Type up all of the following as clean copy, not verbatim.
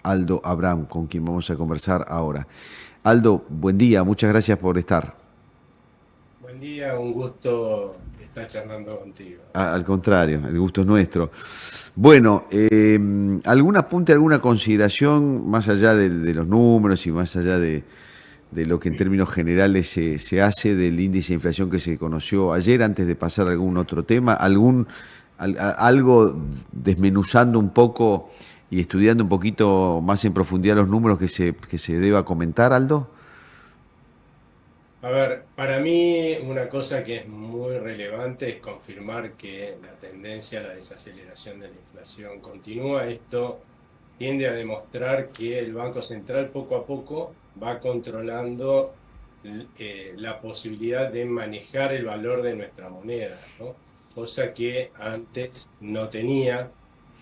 Aldo Abraham, con quien vamos a conversar ahora. Aldo, buen día, muchas gracias por estar. Buen día, un gusto estar charlando contigo. Al contrario, el gusto es nuestro. Bueno, ¿algún apunte, alguna consideración más allá de los números y más allá de lo que en términos generales se hace del índice de inflación que se conoció ayer, antes de pasar a algún otro tema? Algo desmenuzando un poco y estudiando un poquito más en profundidad los números que se deba comentar, Aldo? A ver, para mí una cosa que es muy relevante es confirmar que la tendencia a la desaceleración de la inflación continúa. Esto tiende a demostrar que el Banco Central poco a poco va controlando la posibilidad de manejar el valor de nuestra moneda, ¿no? Cosa que antes no tenía,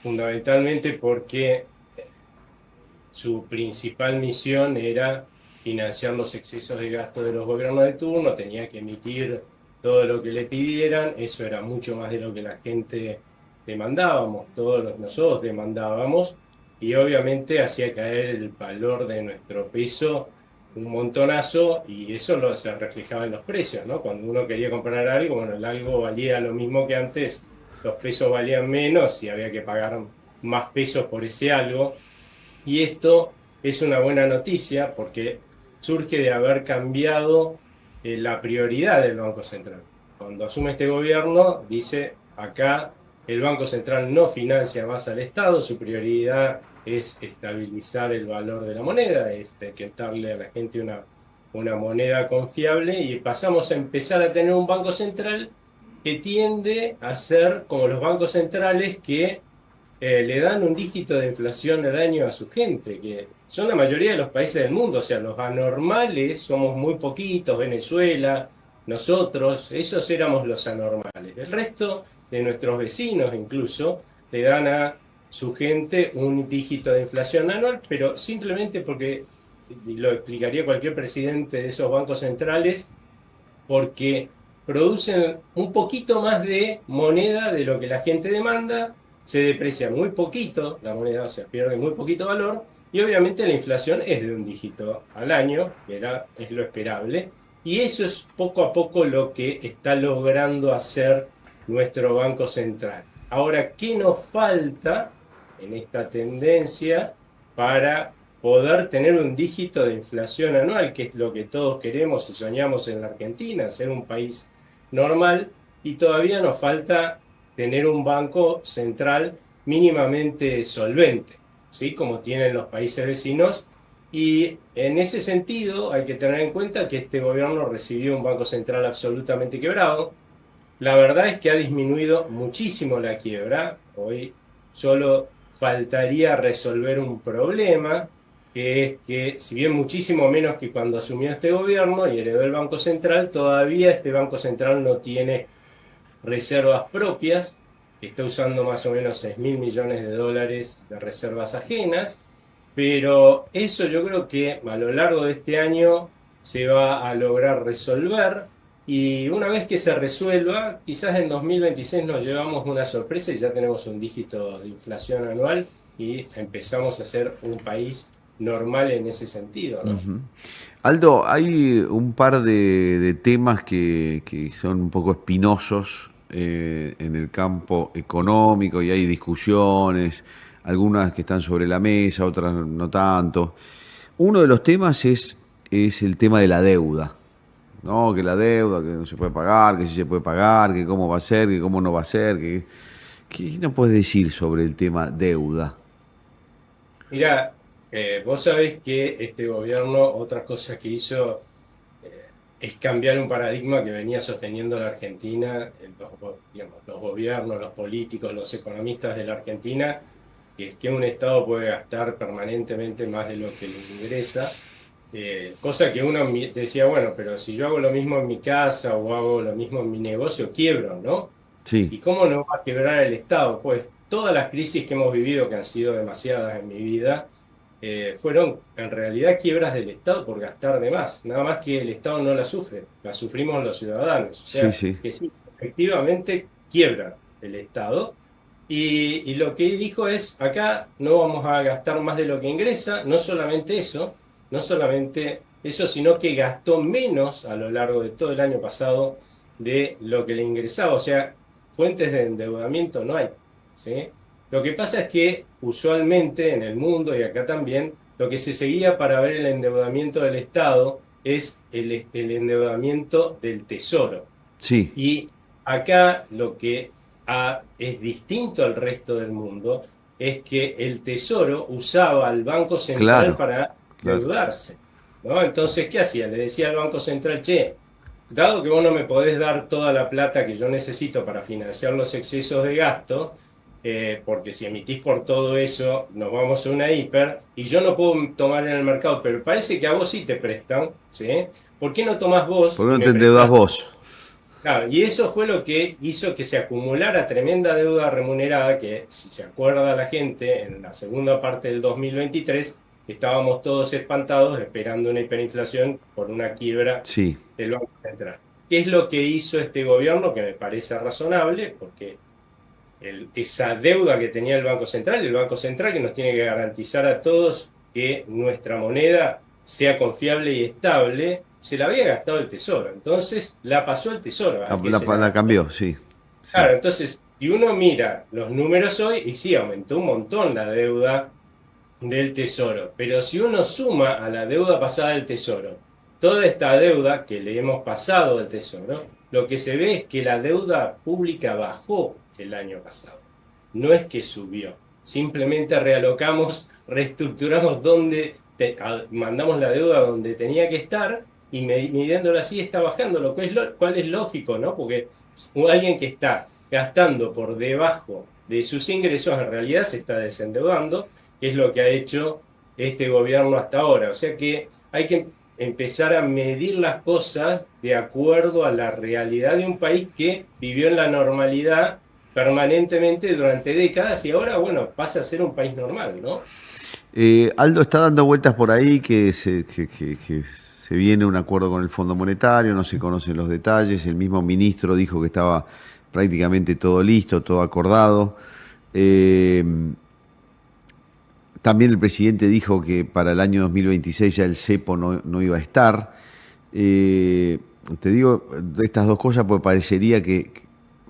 fundamentalmente porque su principal misión era financiar los excesos de gasto de los gobiernos de turno, tenía que emitir todo lo que le pidieran, eso era mucho más de lo que la gente demandábamos, nosotros demandábamos, y obviamente hacía caer el valor de nuestro peso un montonazo, y eso se reflejaba en los precios, ¿no? Cuando uno quería comprar algo, bueno, el algo valía lo mismo que antes, los pesos valían menos y había que pagar más pesos por ese algo. Y esto es una buena noticia porque surge de haber cambiado la prioridad del Banco Central. Cuando asume este gobierno, dice acá el Banco Central no financia más al Estado, su prioridad es estabilizar el valor de la moneda, que darle a la gente una moneda confiable, y pasamos a empezar a tener un Banco Central que tiende a ser como los bancos centrales que le dan un dígito de inflación al año a su gente, que son la mayoría de los países del mundo. O sea, los anormales somos muy poquitos, Venezuela, nosotros, esos éramos los anormales. El resto de nuestros vecinos incluso le dan a su gente un dígito de inflación anual, pero simplemente porque, y lo explicaría cualquier presidente de esos bancos centrales, porque producen un poquito más de moneda de lo que la gente demanda, se deprecia muy poquito la moneda, o sea, pierde muy poquito valor, y obviamente la inflación es de un dígito al año, es lo esperable, y eso es poco a poco lo que está logrando hacer nuestro Banco Central. Ahora, ¿qué nos falta en esta tendencia para poder tener un dígito de inflación anual, que es lo que todos queremos y soñamos en la Argentina, ser un país normal? Y todavía nos falta tener un banco central mínimamente solvente, ¿sí? Como tienen los países vecinos. Y en ese sentido hay que tener en cuenta que este gobierno recibió un banco central absolutamente quebrado. La verdad es que ha disminuido muchísimo la quiebra. Hoy solo faltaría resolver un problema, que es que, si bien muchísimo menos que cuando asumió este gobierno y heredó el Banco Central, todavía este Banco Central no tiene reservas propias. Está usando más o menos 6.000 millones de dólares de reservas ajenas, pero eso yo creo que a lo largo de este año se va a lograr resolver, y una vez que se resuelva, quizás en 2026 nos llevamos una sorpresa y ya tenemos un dígito de inflación anual y empezamos a ser un país normal en ese sentido, ¿no? Ujú. Aldo, hay un par de temas que son un poco espinosos en el campo económico y hay discusiones, algunas que están sobre la mesa, otras no tanto. Uno de los temas es el tema de la deuda, ¿no? Que la deuda, que no se puede pagar, que sí se puede pagar, que cómo va a ser, que cómo no va a ser, ¿qué nos puedes decir sobre el tema deuda? Mira, vos sabés que este gobierno, otra cosa que hizo, es cambiar un paradigma que venía sosteniendo la Argentina, digamos, los gobiernos, los políticos, los economistas de la Argentina, que es que un Estado puede gastar permanentemente más de lo que le ingresa. Cosa que uno decía, bueno, pero si yo hago lo mismo en mi casa o hago lo mismo en mi negocio, quiebro, ¿no? Sí, ¿Y cómo no va a quebrar el Estado? Pues todas las crisis que hemos vivido, que han sido demasiadas en mi vida, fueron en realidad quiebras del Estado por gastar de más. Nada más que el Estado no la sufre, la sufrimos los ciudadanos. O sí, sea, sí. que sí, efectivamente quiebra el Estado. Y lo que dijo es, acá no vamos a gastar más de lo que ingresa, no solamente eso, no solamente eso, sino que gastó menos a lo largo de todo el año pasado de lo que le ingresaba. O sea, fuentes de endeudamiento no hay, ¿sí? Lo que pasa es que usualmente en el mundo y acá también, lo que se seguía para ver el endeudamiento del Estado es el endeudamiento del Tesoro. Sí, Y acá lo que es distinto al resto del mundo es que el Tesoro usaba al Banco Central claro, para claro. endeudarse, ¿no? Entonces, ¿qué hacía? Le decía al Banco Central, che, dado que vos no me podés dar toda la plata que yo necesito para financiar los excesos de gasto, porque si emitís por todo eso, nos vamos a una hiper, y yo no puedo tomar en el mercado, pero parece que a vos sí te prestan, ¿sí? ¿Por qué no tomás vos ¿Por qué y no me te endeudas prestás? vos? Claro, y eso fue lo que hizo que se acumulara tremenda deuda remunerada, que si se acuerda la gente, en la segunda parte del 2023 estábamos todos espantados esperando una hiperinflación por una quiebra Sí. del Banco Central. ¿Qué es lo que hizo este gobierno? Que me parece razonable, porque esa deuda que tenía el Banco Central que nos tiene que garantizar a todos que nuestra moneda sea confiable y estable, se la había gastado el Tesoro. Entonces la pasó el Tesoro, La, al que se la la gastó. cambió, sí. Sí. Claro, entonces, si uno mira los números hoy, y sí, aumentó un montón la deuda del Tesoro, pero si uno suma a la deuda pasada del Tesoro, toda esta deuda que le hemos pasado al Tesoro, lo que se ve es que la deuda pública bajó el año pasado. No es que subió, simplemente realocamos, reestructuramos mandamos la deuda donde tenía que estar y midiéndola así está bajando, cual es lógico, ¿no? Porque alguien que está gastando por debajo de sus ingresos en realidad se está desendeudando, que es lo que ha hecho este gobierno hasta ahora. O sea que hay que empezar a medir las cosas de acuerdo a la realidad de un país que vivió en la normalidad permanentemente durante décadas y ahora, bueno, pasa a ser un país normal, ¿no? Aldo está dando vueltas por ahí que se viene un acuerdo con el Fondo Monetario, no se conocen los detalles, el mismo ministro dijo que estaba prácticamente todo listo, todo acordado. Eh, También el presidente dijo que para el año 2026 ya el cepo no iba a estar. Eh, Te digo de estas dos cosas porque parecería que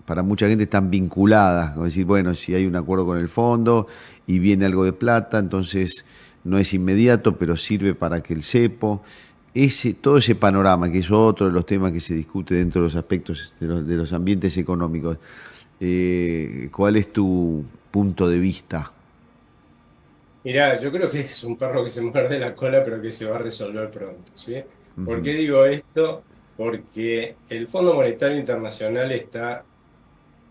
para mucha gente están vinculadas. Como decir, bueno, si hay un acuerdo con el fondo y viene algo de plata, entonces no es inmediato, pero sirve para que el cepo, todo ese panorama, que es otro de los temas que se discute dentro de los aspectos de los ambientes económicos. ¿Cuál es tu punto de vista? Mirá, yo creo que es un perro que se muerde la cola, pero que se va a resolver pronto, ¿sí? ¿Por Ujú. qué digo esto? Porque el Fondo Monetario Internacional está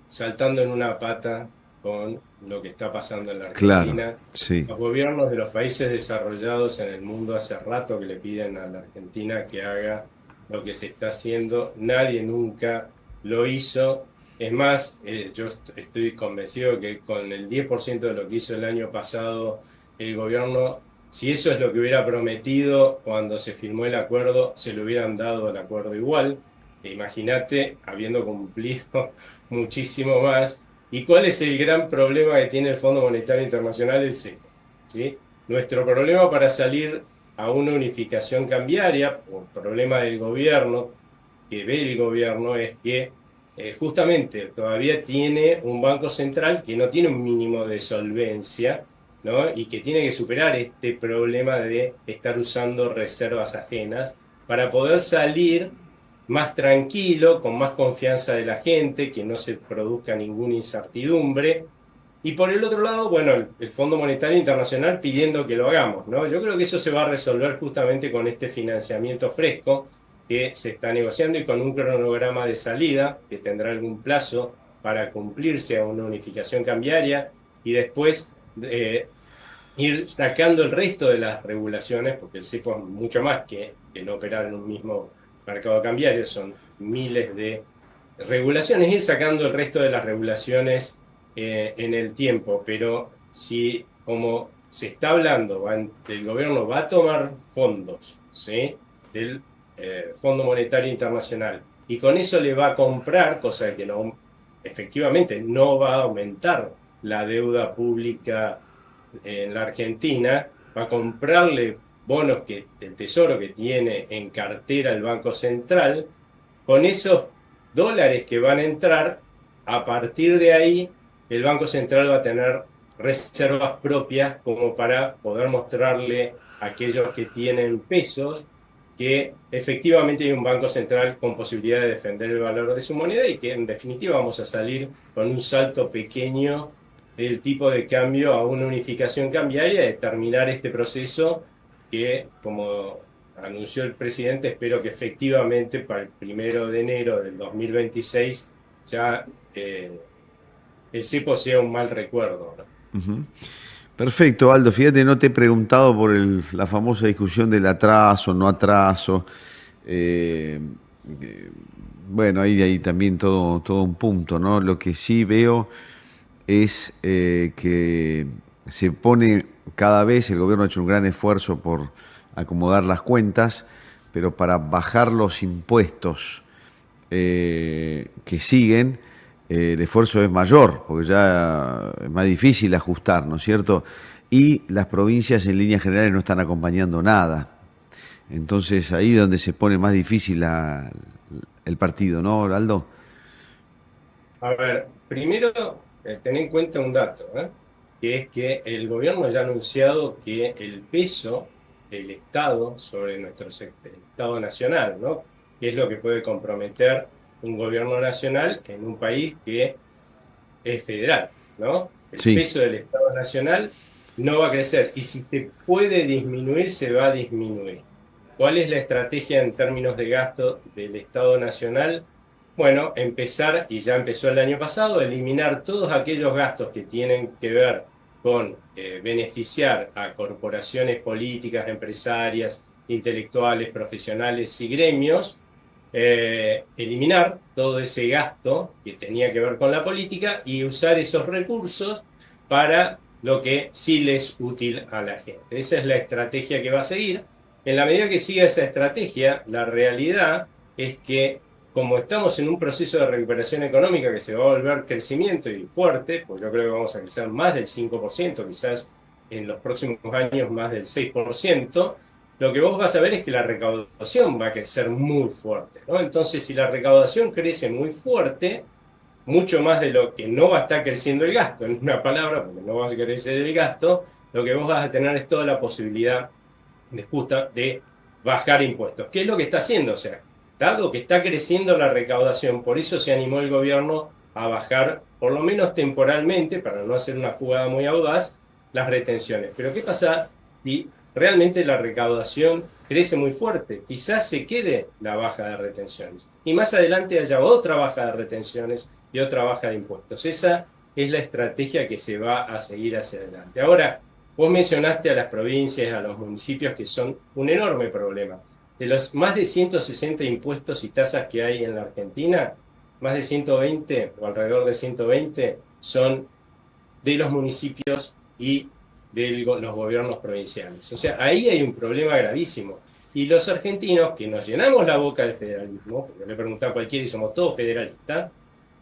saltando en una pata con lo que está pasando en la Claro, Argentina. sí. Los gobiernos de los países desarrollados en el mundo hace rato que le piden a la Argentina que haga lo que se está haciendo. Nadie nunca lo hizo. Es más, yo estoy convencido que con el 10% de lo que hizo el año pasado el gobierno, si eso es lo que hubiera prometido cuando se firmó el acuerdo, se le hubieran dado el acuerdo igual. E imagínate habiendo cumplido muchísimo más. ¿Y cuál es el gran problema que tiene el Fondo Monetario Internacional? El cepo, ¿sí? Nuestro problema para salir a una unificación cambiaria, o problema del gobierno, que ve el gobierno, es que justamente todavía tiene un banco central que no tiene un mínimo de solvencia, ¿no? Y que tiene que superar este problema de estar usando reservas ajenas para poder salir más tranquilo, con más confianza de la gente, que no se produzca ninguna incertidumbre. Y por el otro lado, bueno, el Fondo Monetario Internacional pidiendo que lo hagamos, ¿no? Yo creo que eso se va a resolver justamente con este financiamiento fresco que se está negociando y con un cronograma de salida que tendrá algún plazo para cumplirse a una unificación cambiaria y después ir sacando el resto de las regulaciones, porque el cepo es mucho más que no operar en un mismo mercado cambiario, son miles de regulaciones, ir sacando el resto de las regulaciones en el tiempo, pero si como se está hablando, el gobierno va a tomar fondos, ¿sí? Del Fondo Monetario Internacional y con eso le va a comprar, cosa que no, efectivamente no va a aumentar la deuda pública en la Argentina, va a comprarle bonos del Tesoro que tiene en cartera el Banco Central, con esos dólares que van a entrar, a partir de ahí el Banco Central va a tener reservas propias como para poder mostrarle a aquellos que tienen pesos que efectivamente hay un Banco Central con posibilidad de defender el valor de su moneda y que en definitiva vamos a salir con un salto pequeño del tipo de cambio a una unificación cambiaria, de terminar este proceso que, como anunció el presidente, espero que efectivamente para el 1 de enero del 2026 ya el cepo sea un mal recuerdo, ¿no? Ujú. Perfecto, Aldo. Fíjate, no te he preguntado por la famosa discusión del atraso, no atraso. Eh, eh, bueno, ahí también todo un punto, ¿no? Lo que sí veo es que se pone cada vez, el gobierno ha hecho un gran esfuerzo por acomodar las cuentas, pero para bajar los impuestos que siguen, el esfuerzo es mayor, porque ya es más difícil ajustar, ¿no es cierto? Y las provincias en líneas generales no están acompañando nada. Entonces ahí es donde se pone más difícil el partido, ¿no, Aldo? A ver, primero, ten en cuenta un dato, que es que el gobierno ya ha anunciado que el peso del Estado sobre el Estado nacional, ¿no? Que es lo que puede comprometer un gobierno nacional en un país que es federal, ¿no? El Sí. peso del Estado nacional no va a crecer y si se puede disminuir, se va a disminuir. ¿Cuál es la estrategia en términos de gasto del Estado nacional? Bueno, empezar, y ya empezó el año pasado, eliminar todos aquellos gastos que tienen que ver con beneficiar a corporaciones políticas, empresarias, intelectuales, profesionales y gremios, eliminar todo ese gasto que tenía que ver con la política y usar esos recursos para lo que sí les es útil a la gente. Esa es la estrategia que va a seguir. En la medida que siga esa estrategia, la realidad es que como estamos en un proceso de recuperación económica que se va a volver crecimiento y fuerte, pues yo creo que vamos a crecer más del 5%, quizás en los próximos años más del 6%, lo que vos vas a ver es que la recaudación va a crecer muy fuerte, ¿no? Entonces, si la recaudación crece muy fuerte, mucho más de lo que no va a estar creciendo el gasto, en una palabra, porque no va a crecer el gasto, lo que vos vas a tener es toda la posibilidad de bajar impuestos. ¿Qué es lo que está haciendo? O sea, dado que está creciendo la recaudación, por eso se animó el gobierno a bajar, por lo menos temporalmente, para no hacer una jugada muy audaz, las retenciones. Pero ¿qué pasa si realmente la recaudación crece muy fuerte? Quizás se quede la baja de retenciones y más adelante haya otra baja de retenciones y otra baja de impuestos. Esa es la estrategia que se va a seguir hacia adelante. Ahora, vos mencionaste a las provincias, a los municipios que son un enorme problema. De los más de 160 impuestos y tasas que hay en la Argentina, más de 120 o alrededor de 120 son de los municipios y de los gobiernos provinciales. O sea, ahí hay un problema gravísimo. Y los argentinos, que nos llenamos la boca del federalismo, porque le preguntaba a cualquiera y somos todos federalistas,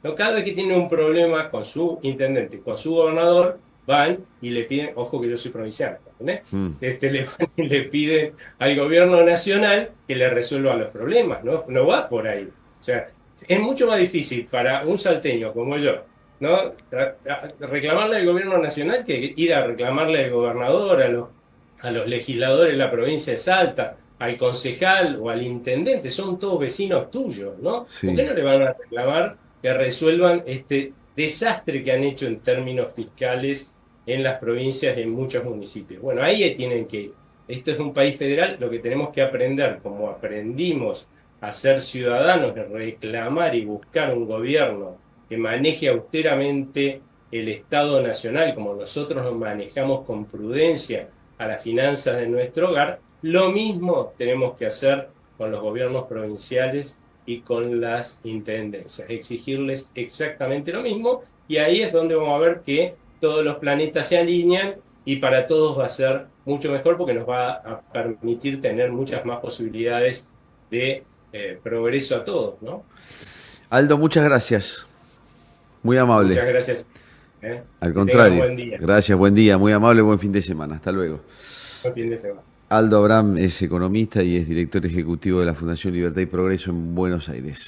¿no? Cada vez que tienen un problema con su intendente, con su gobernador, van y le piden, ojo que yo soy provincial, ¿eh? Mm. Le van y le piden al gobierno nacional que le resuelva los problemas, ¿no? No va por ahí. O sea, es mucho más difícil para un salteño como yo, ¿no? Reclamarle al gobierno nacional que ir a reclamarle al gobernador, a los legisladores de la provincia de Salta, al concejal o al intendente, son todos vecinos tuyos, ¿no? ¿Por qué Sí. no le van a reclamar que resuelvan este desastre que han hecho en términos fiscales en las provincias y en muchos municipios? Bueno, ahí tienen que ir. Esto es un país federal, lo que tenemos que aprender, como aprendimos a ser ciudadanos, de reclamar y buscar un gobierno que maneje austeramente el Estado nacional, como nosotros nos manejamos con prudencia a las finanzas de nuestro hogar, lo mismo tenemos que hacer con los gobiernos provinciales y con las intendencias, exigirles exactamente lo mismo, y ahí es donde vamos a ver que todos los planetas se alinean y para todos va a ser mucho mejor porque nos va a permitir tener muchas más posibilidades de progreso a todos, ¿no? Aldo, muchas gracias. Muy amable. Muchas gracias. ¿eh? Al Que tengan contrario. buen día, Gracias, buen día, muy amable, buen fin de semana. Hasta luego. buen fin de semana. Aldo Abraham es economista y es director ejecutivo de la Fundación Libertad y Progreso en Buenos Aires.